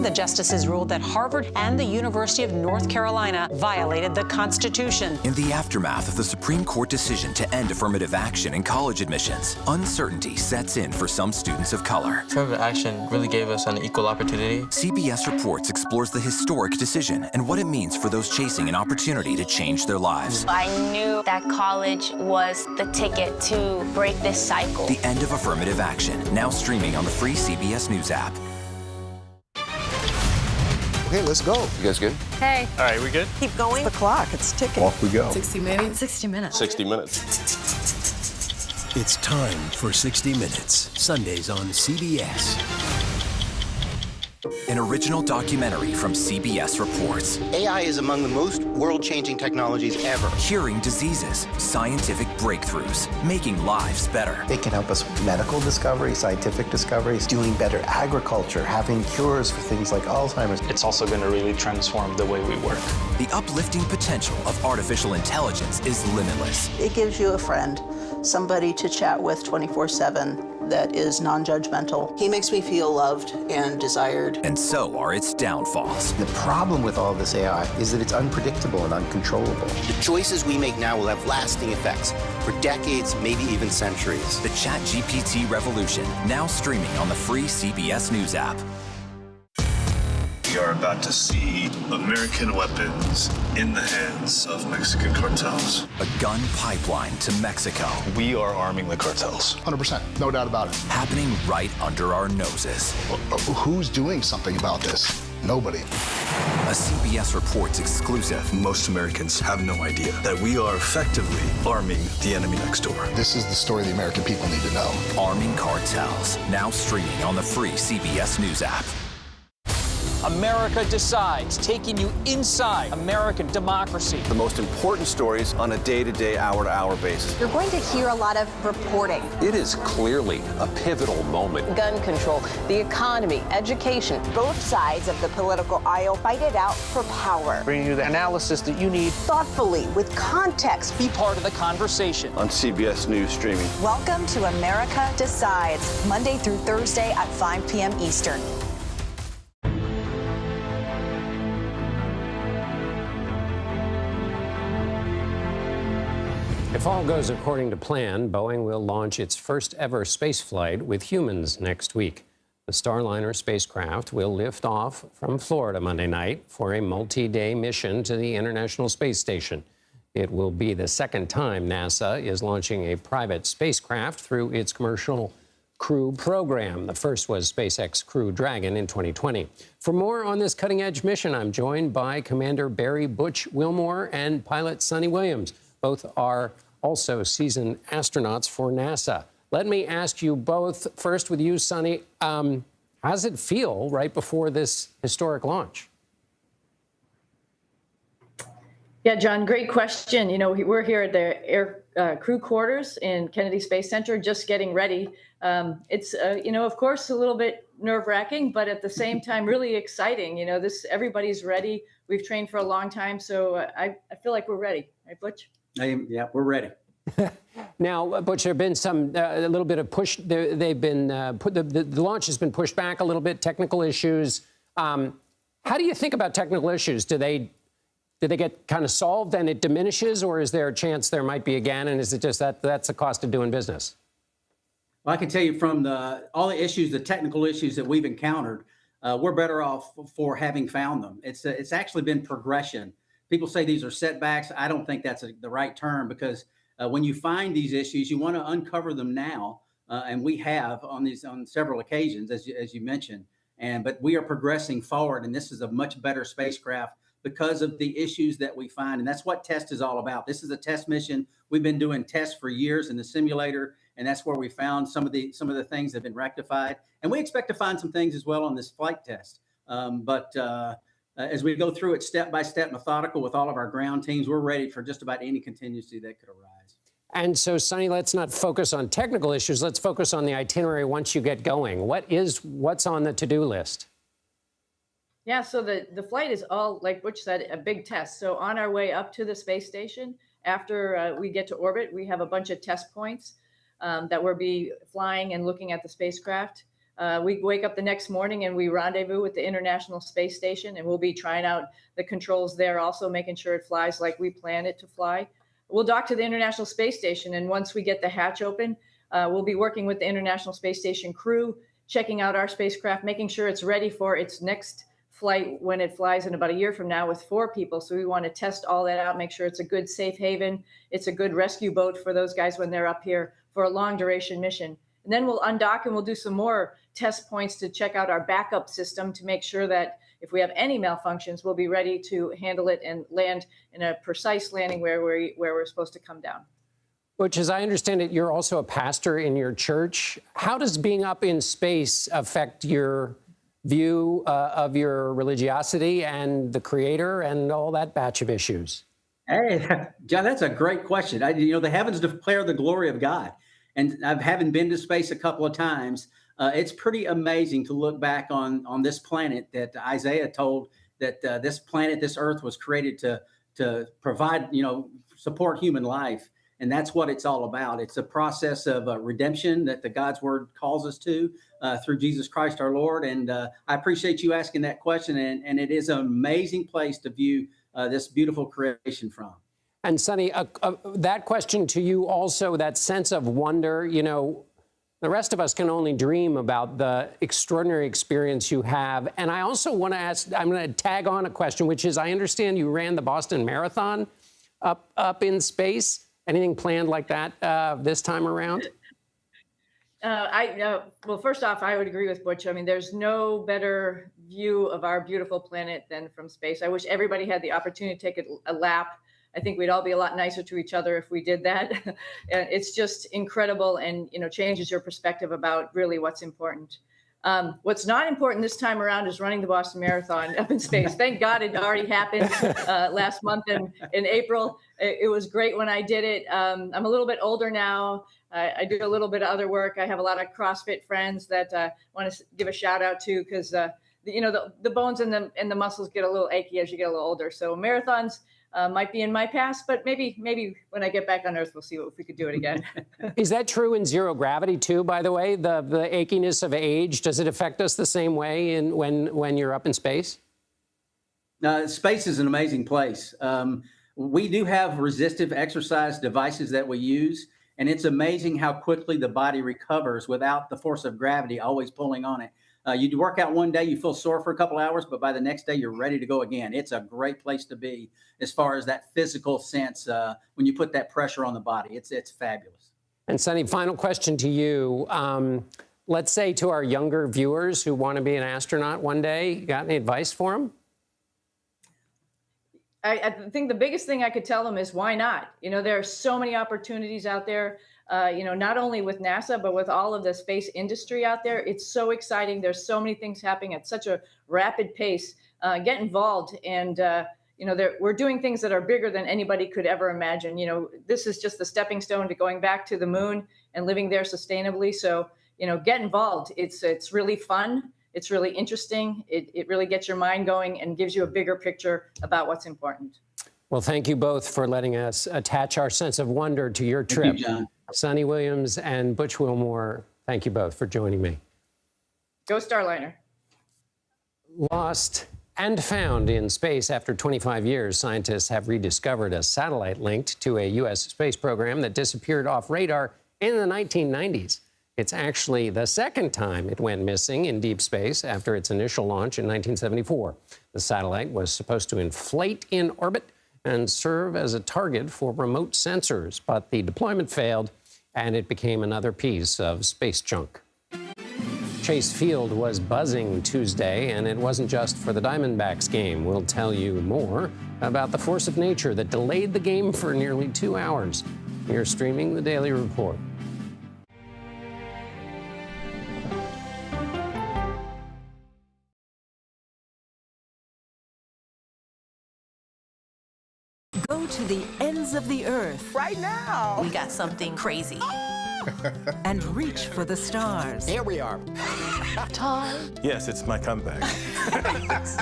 The justices ruled that Harvard and the University of North Carolina violated the Constitution. In the aftermath of the Supreme Court decision to end affirmative action in college admissions, uncertainty sets in for some students of color. Affirmative action really gave us an equal opportunity. CBS Reports explores the historic decision and what it means for those chasing an opportunity to change their lives. I knew that college was the ticket to break this cycle. The end of affirmative action, now streaming on the free CBS News app. Okay, let's go. You guys good? Hey. All right, we good? Keep going. The clock, it's ticking. Off we go. 60 minutes. 60 minutes. 60 minutes. It's time for 60 Minutes, Sundays on CBS. An original documentary from CBS Reports. AI is among the most world-changing technologies ever. Curing diseases, scientific breakthroughs, making lives better. It can help us with medical discoveries, scientific discoveries, doing better agriculture, having cures for things like Alzheimer's. It's also going to really transform the way we work. The uplifting potential of artificial intelligence is limitless. It gives you a friend, somebody to chat with 24/7 that is non-judgmental. He makes me feel loved and desired. And so are its downfalls. The problem with all this AI is that it's unpredictable and uncontrollable. The choices we make now will have lasting effects for decades, maybe even centuries. The ChatGPT revolution, now streaming on the free CBS News app. We are about to see American weapons in the hands of Mexican cartels. A gun pipeline to Mexico. We are arming the cartels. 100%, no doubt about it. Happening right under our noses. Who's doing something about this? Nobody. A CBS Reports exclusive. Most Americans have no idea that we are effectively arming the enemy next door. This is the story the American people need to know. Arming cartels, now streaming on the free CBS News app. America Decides, taking you inside American democracy. The most important stories on a day-to-day, hour-to-hour basis. You're going to hear a lot of reporting. It is clearly a pivotal moment. Gun control, the economy, education. Both sides of the political aisle fight it out for power. Bringing you the analysis that you need. Thoughtfully, with context. Be part of the conversation. On CBS News Streaming. Welcome to America Decides, Monday through Thursday at 5 p.m. Eastern. If all goes according to plan, Boeing will launch its first ever space flight with humans next week. The Starliner spacecraft will lift off from Florida Monday night for a multi-day mission to the International Space Station. It will be the second time NASA is launching a private spacecraft through its Commercial Crew program. The first was SpaceX Crew Dragon in 2020. For more on this cutting-edge mission, I'm joined by Commander Barry Butch Wilmore and pilot Sonny Williams. Both are also seasoned astronauts for NASA. Let me ask you both, first with you, Sonny, how does it feel right before this historic launch? Yeah, John, great question. You know, we're here at the Air Crew Quarters in Kennedy Space Center, just getting ready. It's, you know, of course, a little bit nerve-wracking, but at the same time, really exciting. You know, everybody's ready. We've trained for a long time, so I feel like we're ready. Right, Butch? Yeah, we're ready. Now, Butch, there have been a little bit of push. They've been the launch has been pushed back a little bit. Technical issues. How do you think about technical issues? Do they get kind of solved and it diminishes, or is there a chance there might be again? And is it just that's the cost of doing business? Well, I can tell you from all the issues, the technical issues that we've encountered, we're better off for having found them. It's actually been progression. People say these are setbacks. I don't think that's the right term, because when you find these issues, you want to uncover them now, and we have on several occasions, as you mentioned. But we are progressing forward, and this is a much better spacecraft because of the issues that we find, and that's what test is all about. This is a test mission. We've been doing tests for years in the simulator, and that's where we found some of the things that have been rectified, and we expect to find some things as well on this flight test. As we go through it step by step, methodical with all of our ground teams, we're ready for just about any contingency that could arise. And so, Sonny, let's not focus on technical issues. Let's focus on the itinerary once you get going. What's on the to-do list? Yeah, so the flight is all, like Butch said, a big test. So on our way up to the space station, after we get to orbit, we have a bunch of test points that we'll be flying and looking at the spacecraft. We wake up the next morning and we rendezvous with the International Space Station, and we'll be trying out the controls there, also making sure it flies like we plan it to fly. We'll dock to the International Space Station, and once we get the hatch open, we'll be working with the International Space Station crew, checking out our spacecraft, making sure it's ready for its next flight when it flies in about a year from now with 4 people. So we want to test all that out, make sure it's a good safe haven. It's a good rescue boat for those guys when they're up here for a long duration mission. And then we'll undock and we'll do some more test points to check out our backup system to make sure that if we have any malfunctions, we'll be ready to handle it and land in a precise landing where we're supposed to come down. Which, as I understand it, you're also a pastor in your church. How does being up in space affect your view of your religiosity and the Creator and all that batch of issues? Hey, John, that's a great question. The heavens declare the glory of God. And having been to space a couple of times, it's pretty amazing to look back on this planet that Isaiah told that this planet, this earth was created to provide, support human life. And that's what it's all about. It's a process of redemption that the God's word calls us to through Jesus Christ, our Lord. And I appreciate you asking that question. And it is an amazing place to view this beautiful creation from. And Sonny, that question to you also, that sense of wonder, the rest of us can only dream about the extraordinary experience you have. And I also want to ask, I'm going to tag on a question, which is, I understand you ran the Boston Marathon up in space. Anything planned like that this time around? Well, first off, I would agree with Butch. I mean, there's no better view of our beautiful planet than from space. I wish everybody had the opportunity to take a lap. I think we'd all be a lot nicer to each other if we did that. It's just incredible and, changes your perspective about really what's important. What's not important this time around is running the Boston Marathon up in space. Thank God it already happened last month in April. It was great when I did it. I'm a little bit older now. I do a little bit of other work. I have a lot of CrossFit friends that I want to give a shout out to because the bones and the muscles get a little achy as you get a little older. So marathons might be in my past, but maybe when I get back on Earth, we'll see if we could do it again. Is that true in zero gravity too, by the way? The achiness of age, does it affect us the same way when you're up in space? Space is an amazing place. We do have resistive exercise devices that we use, and it's amazing how quickly the body recovers without the force of gravity always pulling on it. You work out one day, you feel sore for a couple hours, but by the next day, you're ready to go again. It's a great place to be as far as that physical sense when you put that pressure on the body. It's fabulous. And Sunny, final question to you. Let's say to our younger viewers who want to be an astronaut one day, you got any advice for them? I think the biggest thing I could tell them is why not? There are so many opportunities out there. Not only with NASA, but with all of the space industry out there. It's so exciting. There's so many things happening at such a rapid pace. Get involved. And, we're doing things that are bigger than anybody could ever imagine. This is just the stepping stone to going back to the moon and living there sustainably. So, get involved. It's really fun. It's really interesting. It really gets your mind going and gives you a bigger picture about what's important. Well, thank you both for letting us attach our sense of wonder to your trip. Thank you, John. Sunny Williams and Butch Wilmore, thank you both for joining me. Go Starliner. Lost and found in space after 25 years, scientists have rediscovered a satellite linked to a U.S. space program that disappeared off radar in the 1990s. It's actually the second time it went missing in deep space after its initial launch in 1974. The satellite was supposed to inflate in orbit and serve as a target for remote sensors, but the deployment failed, and it became another piece of space junk. Chase Field was buzzing Tuesday, and it wasn't just for the Diamondbacks game. We'll tell you more about the force of nature that delayed the game for nearly 2 hours. You're streaming the Daily Report. Go to the ends of the earth. Right now. We got something crazy. And reach for the stars. Here we are. Time. Yes, it's my comeback.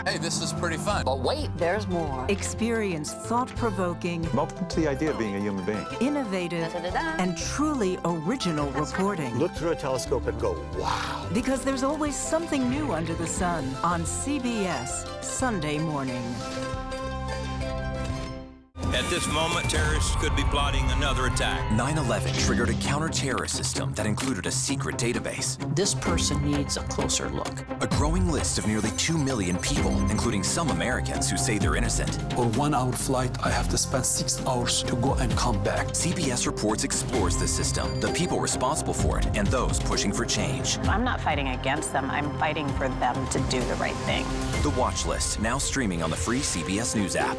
Hey, this is pretty fun. But wait, there's more. Experience thought-provoking, Welcome to the idea of being a human being. innovative, and truly original reporting. Look through a telescope and go, wow. Because there's always something new under the sun on CBS Sunday morning. At this moment, terrorists could be plotting another attack. 9/11 triggered a counter-terrorist system that included a secret database. This person needs a closer look. A growing list of nearly 2 million people, including some Americans who say they're innocent. For 1 hour flight, I have to spend 6 hours to go and come back. CBS Reports explores the system, the people responsible for it, and those pushing for change. I'm not fighting against them. I'm fighting for them to do the right thing. The Watch List, now streaming on the free CBS News app.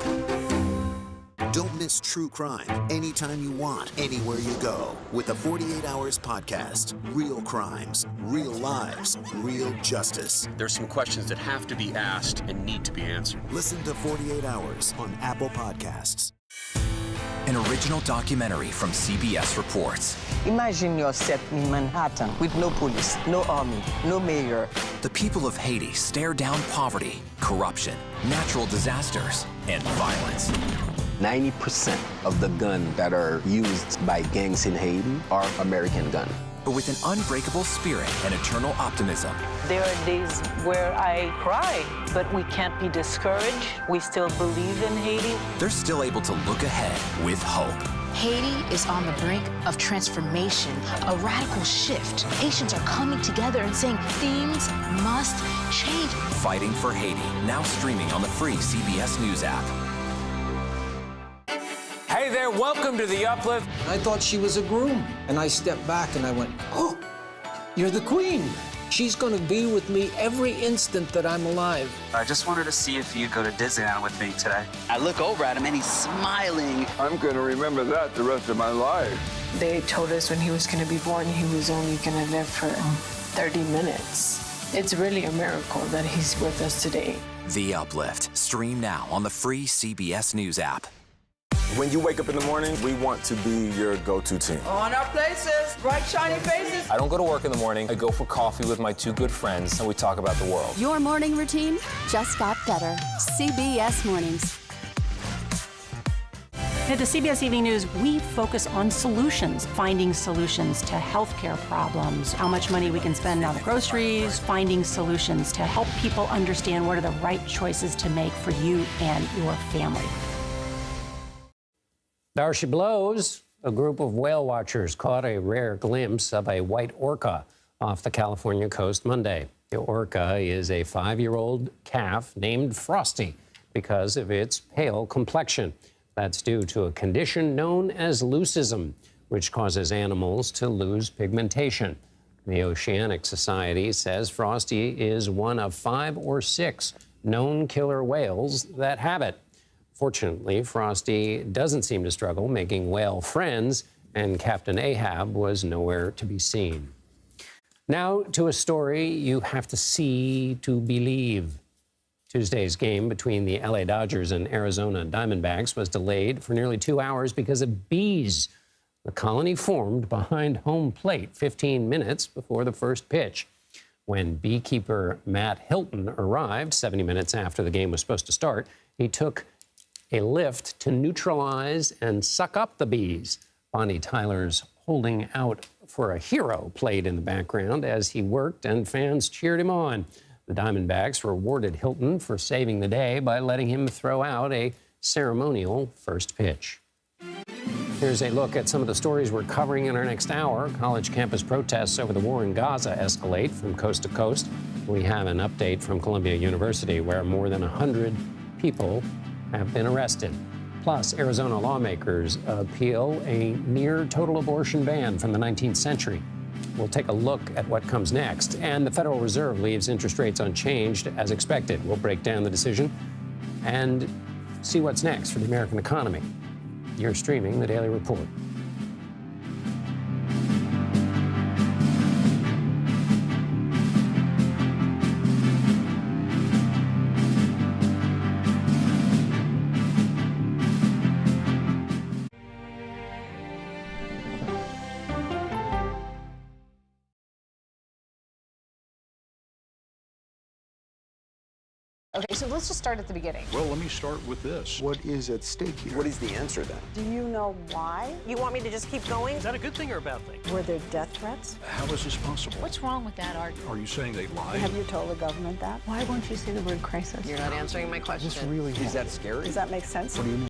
Don't miss true crime anytime you want, anywhere you go. With the 48 Hours podcast. Real crimes, real lives, real justice. There's some questions that have to be asked and need to be answered. Listen to 48 Hours on Apple Podcasts. An original documentary from CBS Reports. Imagine yourself in Manhattan with no police, no army, no mayor. The people of Haiti stare down poverty, corruption, natural disasters, and violence. 90% of the guns that are used by gangs in Haiti are American guns. But with an unbreakable spirit and eternal optimism. There are days where I cry, but we can't be discouraged. We still believe in Haiti. They're still able to look ahead with hope. Haiti is on the brink of transformation, a radical shift. Haitians are coming together and saying things must change. Fighting for Haiti, now streaming on the free CBS News app. Hey there, welcome to The Uplift. I thought she was a groom, and I stepped back and I went, oh, you're the queen. She's gonna be with me every instant that I'm alive. I just wanted to see if you'd go to Disneyland with me today. I look over at him and he's smiling. I'm gonna remember that the rest of my life. They told us when he was gonna be born, he was only gonna live for 30 minutes. It's really a miracle that he's with us today. The Uplift. Stream now on the free CBS News app. When you wake up in the morning, we want to be your go-to team. On our places, bright, shiny faces. I don't go to work in the morning. I go for coffee with my two good friends, and we talk about the world. Your morning routine just got better. CBS Mornings. At the CBS Evening News, we focus on solutions, finding solutions to healthcare problems, how much money we can spend on groceries, finding solutions to help people understand what are the right choices to make for you and your family. There she blows. A group of whale watchers caught a rare glimpse of a white orca off the California coast Monday. The orca is a 5-year-old calf named Frosty because of its pale complexion. That's due to a condition known as leucism, which causes animals to lose pigmentation. The Oceanic Society says Frosty is one of 5 or 6 known killer whales that have it. Fortunately, Frosty doesn't seem to struggle making whale friends, and Captain Ahab was nowhere to be seen. Now to a story you have to see to believe. Tuesday's game between the LA Dodgers and Arizona Diamondbacks was delayed for nearly 2 hours because of bees. The colony formed behind home plate 15 minutes before the first pitch. When beekeeper Matt Hilton arrived 70 minutes after the game was supposed to start, he took a lift to neutralize and suck up the bees. Bonnie Tyler's Holding Out for a Hero played in the background as he worked, and fans cheered him on. The Diamondbacks rewarded Hilton for saving the day by letting him throw out a ceremonial first pitch. Here's a look at some of the stories we're covering in our next hour. College campus protests over the war in Gaza escalate from coast to coast. We have an update from Columbia University, where more than 100 people have been arrested. Plus, Arizona lawmakers appeal a near total abortion ban from the 19th century. We'll take a look at what comes next. And the Federal Reserve leaves interest rates unchanged as expected. We'll break down the decision and see what's next for the American economy. You're streaming The Daily Report. Okay, so let's just start at the beginning. Well, let me start with this. What is at stake here? What is the answer then? Do you know why? You want me to just keep going? Is that a good thing or a bad thing? Were there death threats? How is this possible? What's wrong with that argument? Are you saying they lied? Have you told the government that? Why won't you say the word crisis? You're not answering my question. Is this really Is that scary? Does that make sense? What do you mean?